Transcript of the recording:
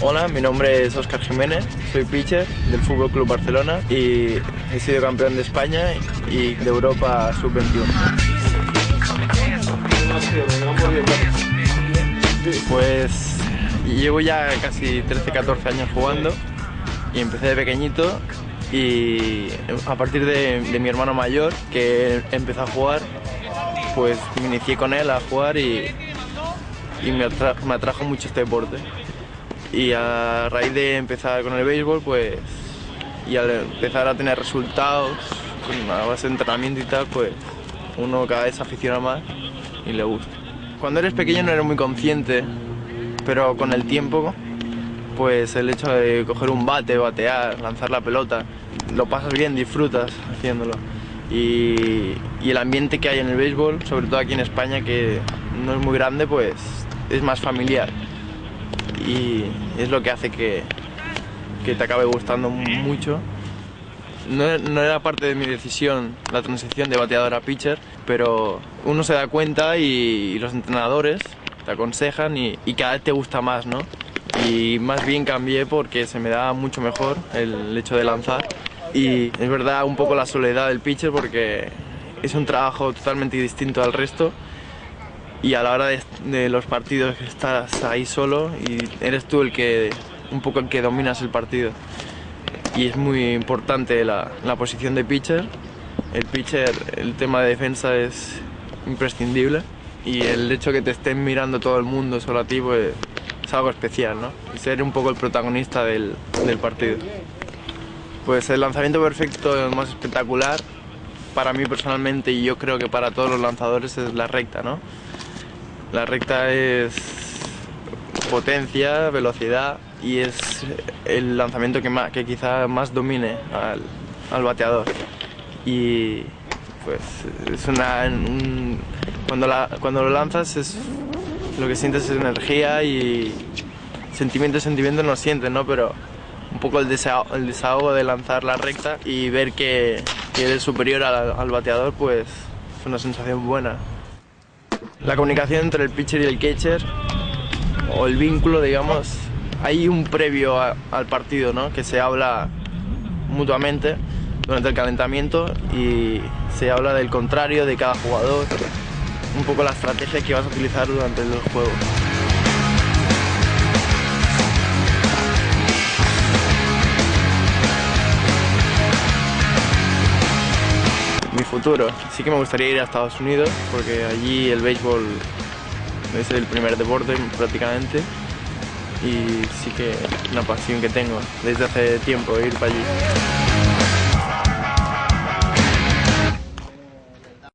Hola, mi nombre es Óscar Jiménez, soy pitcher del Fútbol Club Barcelona y he sido campeón de España y de Europa sub-21. Pues llevo ya casi 13-14 años jugando y empecé de pequeño y a partir de mi hermano mayor, que empezó a jugar, pues me inicié con él a jugar y me atrajo mucho este deporte. Y a raíz de empezar con el béisbol, pues, y al empezar a tener resultados a base de entrenamiento y tal, pues uno cada vez se aficiona más y le gusta. Cuando eres pequeño no eres muy consciente, pero con el tiempo, pues el hecho de coger un bate, batear, lanzar la pelota, lo pasas bien, disfrutas haciéndolo. Y el ambiente que hay en el béisbol, sobre todo aquí en España, que no es muy grande, pues es más familiar. Y es lo que hace que te acabe gustando mucho. No era parte de mi decisión la transición de bateador a pitcher, pero uno se da cuenta y los entrenadores te aconsejan y cada vez te gusta más, ¿no? Y más bien cambié porque se me da mucho mejor el hecho de lanzar. Y es verdad un poco la soledad del pitcher porque es un trabajo totalmente distinto al resto. Y a la hora de los partidos estás ahí solo y eres tú un poco el que dominas el partido. Y es muy importante la posición de pitcher. El pitcher, el tema de defensa es imprescindible y el hecho de que te estén mirando todo el mundo solo a ti, pues es algo especial, ¿no? Y ser un poco el protagonista del partido. Pues el lanzamiento perfecto, el más espectacular, para mí personalmente y yo creo que para todos los lanzadores, es la recta, ¿no? La recta es potencia, velocidad y es el lanzamiento que quizá más domine al bateador. Y pues es cuando lo lanzas lo que sientes es energía y sentimiento no sientes, ¿no? Pero un poco el desahogo de lanzar la recta y ver que eres superior al bateador, pues es una sensación buena. La comunicación entre el pitcher y el catcher, o el vínculo, digamos, hay un previo al partido, ¿no? Que se habla mutuamente durante el calentamiento y se habla del contrario, de cada jugador, un poco la estrategia que vas a utilizar durante el juego. Mi futuro, sí que me gustaría ir a Estados Unidos porque allí el béisbol es el primer deporte prácticamente y sí que es una pasión que tengo desde hace tiempo ir para allí.